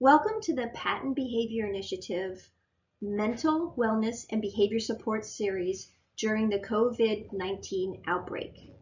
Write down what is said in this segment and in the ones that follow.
Welcome to the PaTTAN Behavior Initiative Mental Wellness and Behavior Support Series during the COVID-19 outbreak.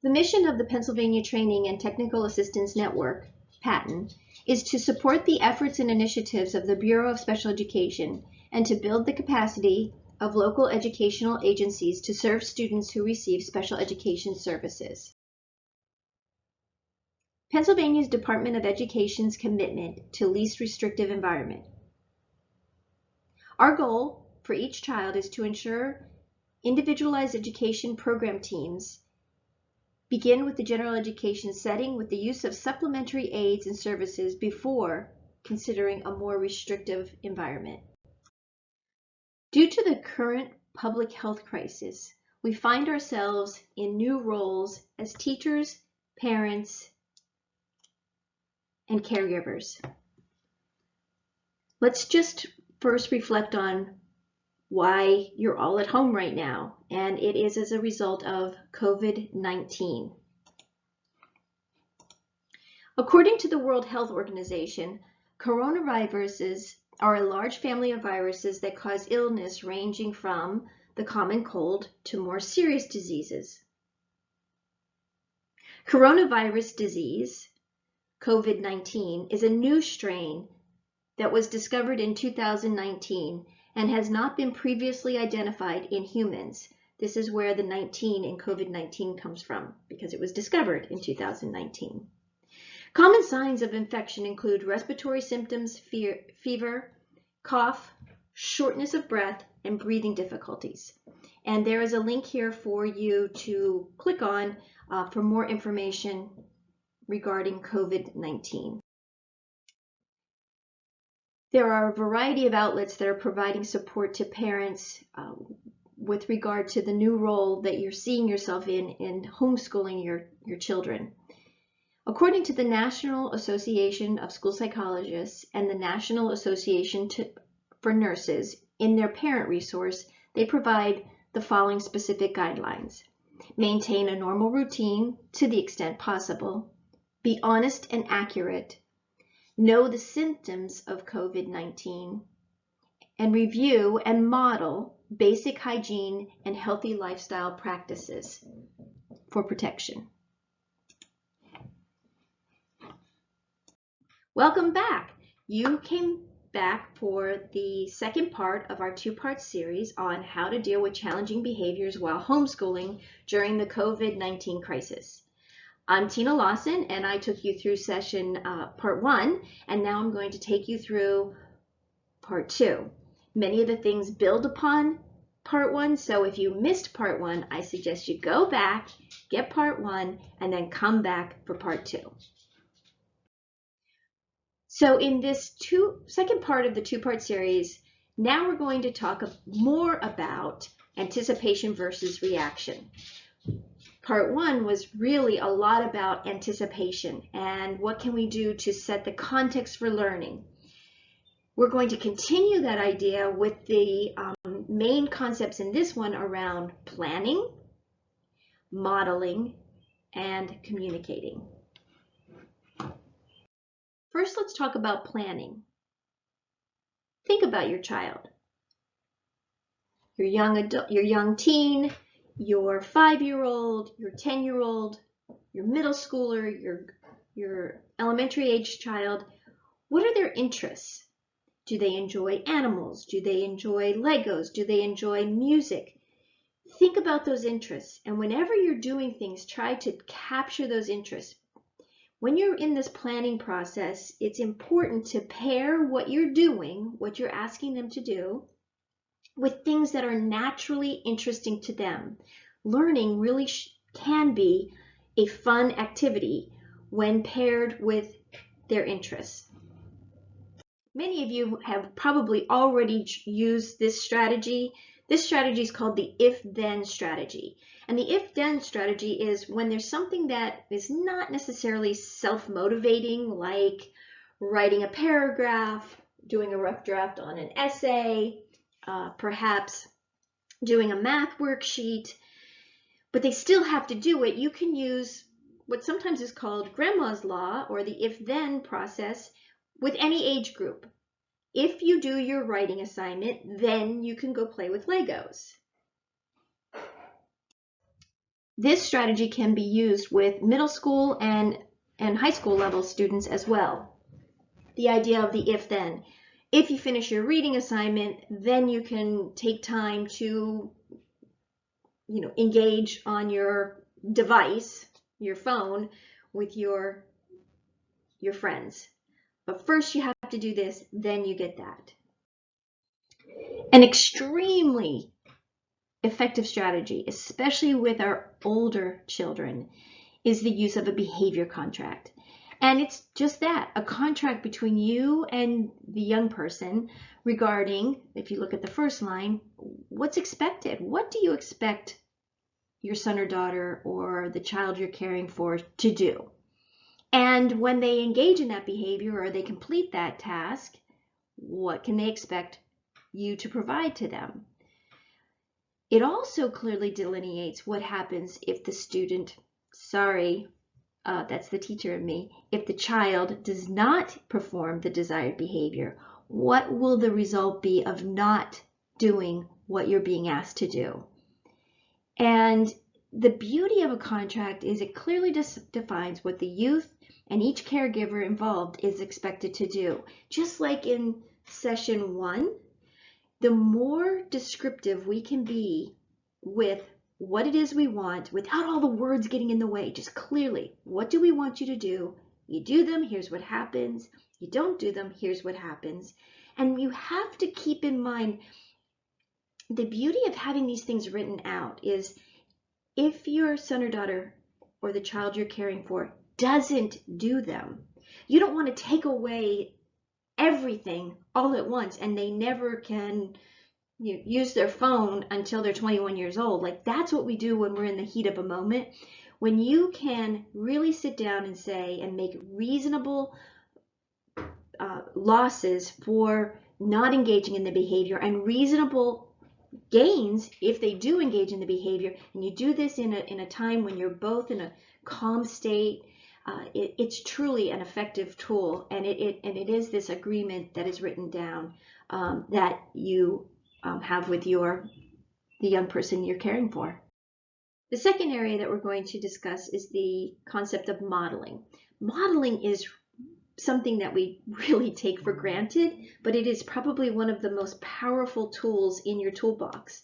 The mission of the Pennsylvania Training and Technical Assistance Network, PaTTAN, is to support the efforts and initiatives of the Bureau of Special Education and to build the capacity of local educational agencies to serve students who receive special education services. Pennsylvania's Department of Education's commitment to least restrictive environment. Our goal for each child is to ensure individualized education program teams begin with the general education setting with the use of supplementary aids and services before considering a more restrictive environment. Due to the current public health crisis, we find ourselves in new roles as teachers, parents, and caregivers. Let's just first reflect on why you're all at home right now, and it is as a result of COVID-19. According to the World Health Organization, coronaviruses are a large family of viruses that cause illness ranging from the common cold to more serious diseases. Coronavirus disease, COVID-19, is a new strain that was discovered in 2019 and has not been previously identified in humans. This is where the 19 in COVID-19 comes from, because it was discovered in 2019. Common signs of infection include respiratory symptoms, fever, cough, shortness of breath, and breathing difficulties. And there is a link here for you to click on for more information regarding COVID-19. There are a variety of outlets that are providing support to parents with regard to the new role that you're seeing yourself in homeschooling your children. According to the National Association of School Psychologists and the National Association for Nurses, in their parent resource, they provide the following specific guidelines. Maintain a normal routine to the extent possible. Be honest and accurate. Know the symptoms of COVID-19 and review and model basic hygiene and healthy lifestyle practices for protection. Welcome back. You came back for the second part of our two-part series on how to deal with challenging behaviors while homeschooling during the COVID-19 crisis. I'm Tina Lawson, and I took you through session part 1, and now I'm going to take you through part 2. Many of the things build upon part 1, so if you missed part 1, I suggest you go back, get part 1, and then come back for part 2. So in this second part of the two-part series, now we're going to talk more about anticipation versus reaction. Part 1 was really a lot about anticipation and what can we do to set the context for learning. We're going to continue that idea with the main concepts in this one around planning, modeling, and communicating. First, let's talk about planning. Think about your child, your young adult, your young teen, your 5-year-old, your 10-year-old, your middle schooler, your elementary age child. What are their interests? Do they enjoy animals? Do they enjoy Legos? Do they enjoy music? Think about those interests, and whenever you're doing things, try to capture those interests. When you're in this planning process, it's important to pair what you're doing, what you're asking them to do, with things that are naturally interesting to them. Learning really can be a fun activity when paired with their interests. Many of you have probably already used this strategy. This strategy is called the if-then strategy. And the if-then strategy is when there's something that is not necessarily self-motivating, like writing a paragraph, doing a rough draft on an essay, perhaps doing a math worksheet, but they still have to do it. You can use what sometimes is called grandma's law, or the if-then process, with any age group. If you do your writing assignment, then you can go play with Legos. This strategy can be used with middle school and high school level students as well. The idea of the if-then. If you finish your reading assignment, then you can take time to, engage on your device, your phone, with your friends. But first you have to do this, then you get that. An extremely effective strategy, especially with our older children, is the use of a behavior contract. And it's just that, a contract between you and the young person regarding, if you look at the first line, what's expected. What do you expect your son or daughter or the child you're caring for to do? And when they engage in that behavior or they complete that task, what can they expect you to provide to them? It also clearly delineates what happens if the student, that's the teacher in me, if the child does not perform the desired behavior. What will the result be of not doing what you're being asked to do? And the beauty of a contract is it clearly defines what the youth and each caregiver involved is expected to do. Just like in session 1, the more descriptive we can be with what it is we want without all the words getting in the way, just clearly, what do we want you to do? You do them, here's what happens. You don't do them, here's what happens. And you have to keep in mind the beauty of having these things written out is if your son or daughter or the child you're caring for doesn't do them, you don't want to take away everything all at once and they never can use their phone until they're 21 years old. Like, that's what we do when we're in the heat of a moment. When you can really sit down and say and make reasonable losses for not engaging in the behavior and reasonable gains if they do engage in the behavior, and you do this in a time when you're both in a calm state, it's truly an effective tool, and it is this agreement that is written down that you have with the young person you're caring for. The second area that we're going to discuss is the concept of modeling. Modeling is something that we really take for granted, but it is probably one of the most powerful tools in your toolbox.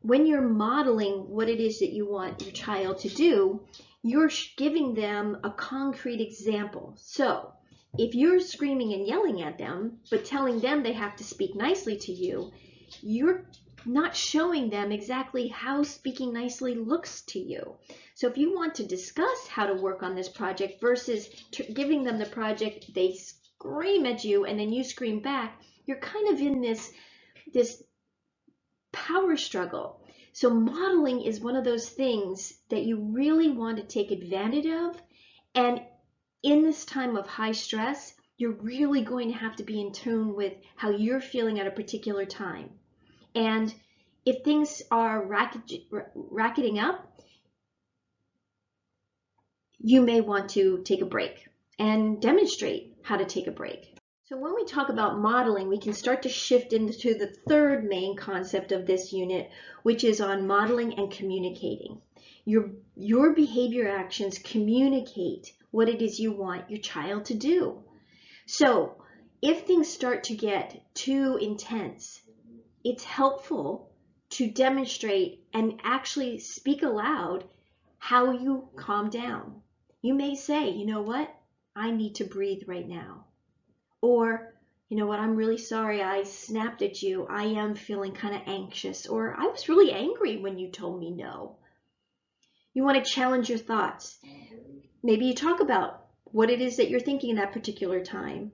When you're modeling what it is that you want your child to do, you're giving them a concrete example. So if you're screaming and yelling at them, but telling them they have to speak nicely to you, you're not showing them exactly how speaking nicely looks to you. So if you want to discuss how to work on this project versus giving them the project, they scream at you and then you scream back, you're kind of in this power struggle. So modeling is one of those things that you really want to take advantage of. And in this time of high stress, you're really going to have to be in tune with how you're feeling at a particular time. And if things are racketing up, you may want to take a break and demonstrate how to take a break. So when we talk about modeling, we can start to shift into the third main concept of this unit, which is on modeling and communicating. Your behavior actions communicate what it is you want your child to do. So if things start to get too intense, it's helpful to demonstrate and actually speak aloud how you calm down. You may say, you know what, I need to breathe right now. Or, you know what, I'm really sorry I snapped at you. I am feeling kind of anxious. Or I was really angry when you told me no. You want to challenge your thoughts. Maybe you talk about what it is that you're thinking in that particular time.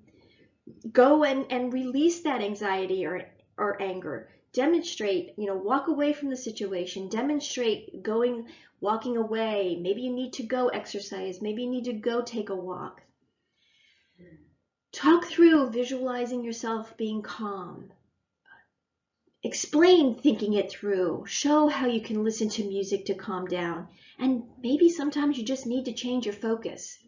Go and release that anxiety or anger. Demonstrate, walk away from the situation. Demonstrate walking away. Maybe you need to go exercise. Maybe you need to go take a walk. Talk through visualizing yourself being calm. Explain thinking it through. Show how you can listen to music to calm down. And maybe sometimes you just need to change your focus.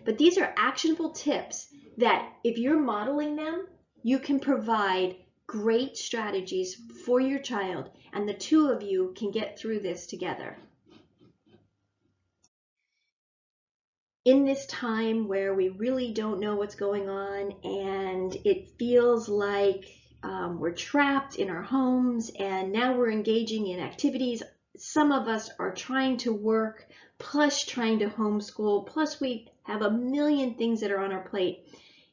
But these are actionable tips that if you're modeling them, you can provide great strategies for your child, and the two of you can get through this together. In this time where we really don't know what's going on and it feels like we're trapped in our homes and now we're engaging in activities, some of us are trying to work plus trying to homeschool, plus we have a million things that are on our plate.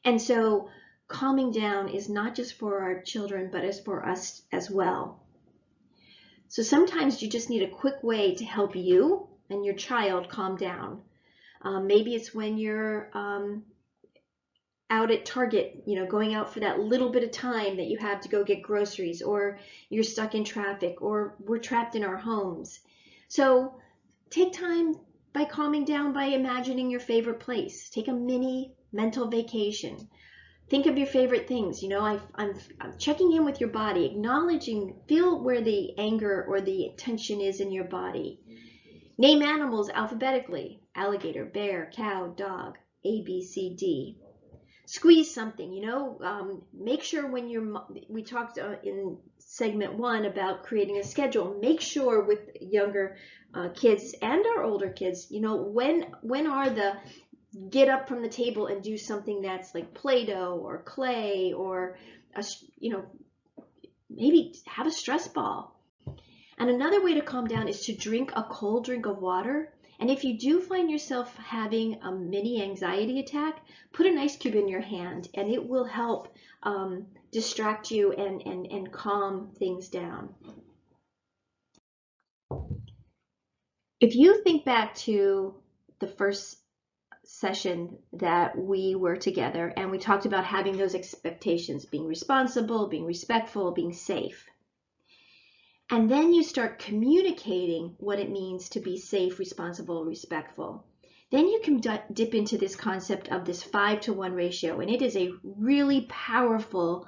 And so calming down is not just for our children, but is for us as well. So sometimes you just need a quick way to help you and your child calm down. Maybe it's when you're out at Target, going out for that little bit of time that you have to go get groceries, or you're stuck in traffic, or we're trapped in our homes. So take time by calming down by imagining your favorite place. Take a mini mental vacation. Think of your favorite things. I'm checking in with your body, acknowledging, feel where the anger or the tension is in your body. Name animals alphabetically: alligator, bear, cow, dog, A, B, C, D. Squeeze something, make sure we talked in segment 1 about creating a schedule. Make sure with younger kids and our older kids, when are the get up from the table and do something that's like Play-Doh or clay, or, maybe have a stress ball. And another way to calm down is to drink a cold drink of water. And if you do find yourself having a mini anxiety attack, put an ice cube in your hand and it will help distract you and calm things down. If you think back to the first session that we were together and we talked about having those expectations, being responsible, being respectful, being safe. And then you start communicating what it means to be safe, responsible, respectful. Then you can dip into this concept of this 5-to-1 ratio. And it is a really powerful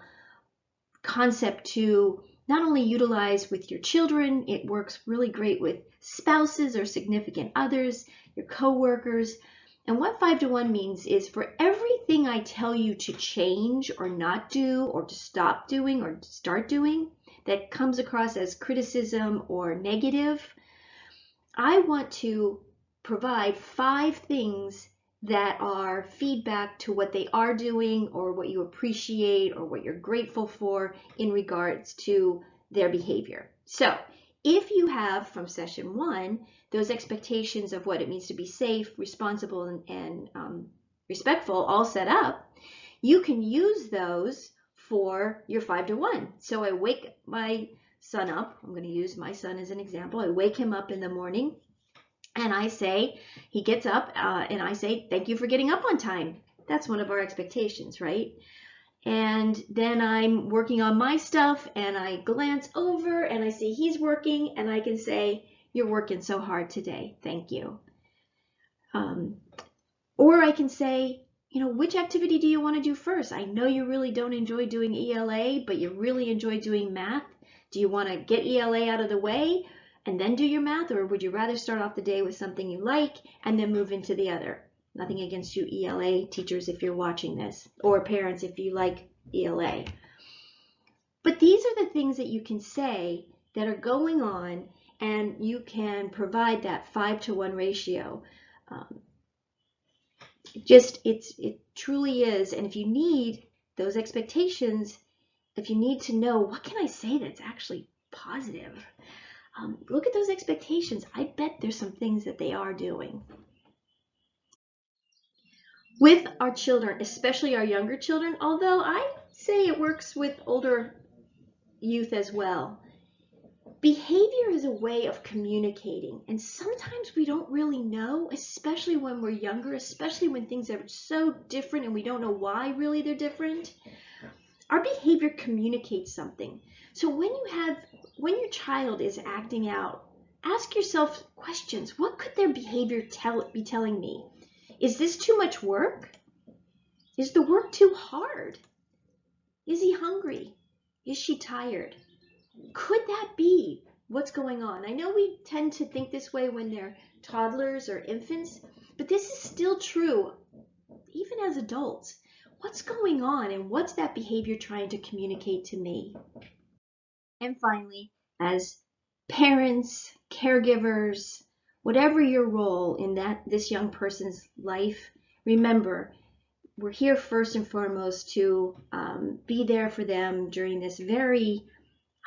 concept to not only utilize with your children, it works really great with spouses or significant others, your coworkers. And what 5-to-1 means is for everything I tell you to change or not do or to stop doing or to start doing, that comes across as criticism or negative, I want to provide 5 things that are feedback to what they are doing or what you appreciate or what you're grateful for in regards to their behavior. So if you have from session 1 those expectations of what it means to be safe, responsible, and respectful all set up, you can use those for your 5-to-1. So I wake my son up. I'm going to use my son as an example. I wake him up in the morning and I say, he gets up and I say, thank you for getting up on time. That's one of our expectations, right? And then I'm working on my stuff and I glance over and I see he's working and I can say, you're working so hard today. Thank you. Or I can say, which activity do you want to do first? I know you really don't enjoy doing ELA, but you really enjoy doing math. Do you want to get ELA out of the way and then do your math, or would you rather start off the day with something you like and then move into the other? Nothing against you ELA teachers if you're watching this, or parents if you like ELA. But these are the things that you can say that are going on, and you can provide that 5-to-1 ratio. It truly is. And if you need those expectations, if you need to know, what can I say that's actually positive? Look at those expectations. I bet there's some things that they are doing. With our children, especially our younger children, although I say it works with older youth as well. Behavior is a way of communicating, and sometimes we don't really know, especially when we're younger, especially when things are so different and we don't know why really they're different. Our behavior communicates something. So when your child is acting out, ask yourself questions. What could their behavior be telling me? Is this too much work? Is the work too hard? Is he hungry? Is she tired? Could that be what's going on? I know we tend to think this way when they're toddlers or infants, but this is still true even as adults. What's going on and what's that behavior trying to communicate to me? And finally, as parents, caregivers, whatever your role in this young person's life, remember, we're here first and foremost to be there for them during this very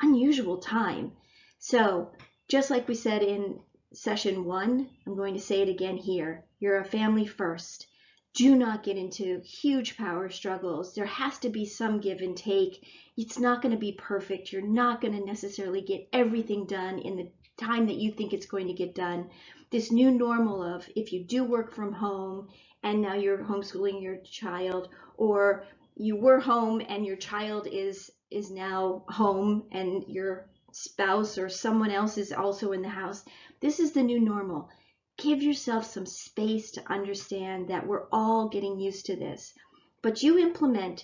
unusual time. So just like we said in session 1, I'm going to say it again here. You're a family first. Do not get into huge power struggles. There has to be some give and take. It's not going to be perfect. You're not going to necessarily get everything done in the time that you think it's going to get done. This new normal of if you do work from home and now you're homeschooling your child, or you were home and your child is now home and your spouse or someone else is also in the house. This is the new normal. Give yourself some space to understand that we're all getting used to this. But you implement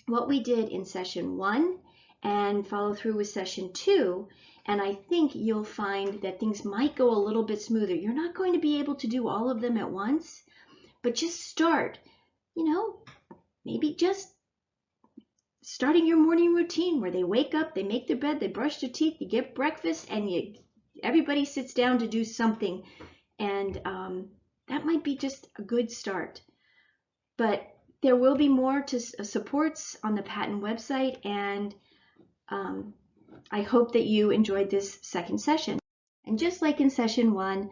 what we did in session 1 and follow through with session 2, and I think you'll find that things might go a little bit smoother. You're not going to be able to do all of them at once, but just start, maybe just starting your morning routine where they wake up, they make their bed, they brush their teeth, you get breakfast, and everybody sits down to do something. And that might be just a good start. But there will be more to supports on the PaTTAN website, and I hope that you enjoyed this second session. And just like in session 1,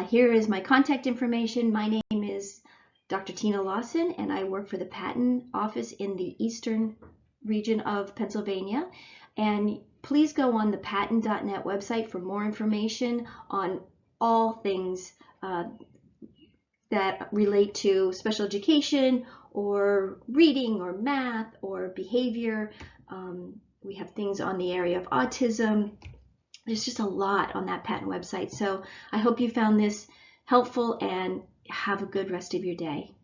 here is my contact information. My name is Dr. Tina Lawson, and I work for the PaTTAN office in the eastern region of Pennsylvania. And please go on the PaTTAN.net website for more information on all things that relate to special education or reading or math or behavior. We have things on the area of autism. There's just a lot on that PaTTAN website. So I hope you found this helpful and have a good rest of your day.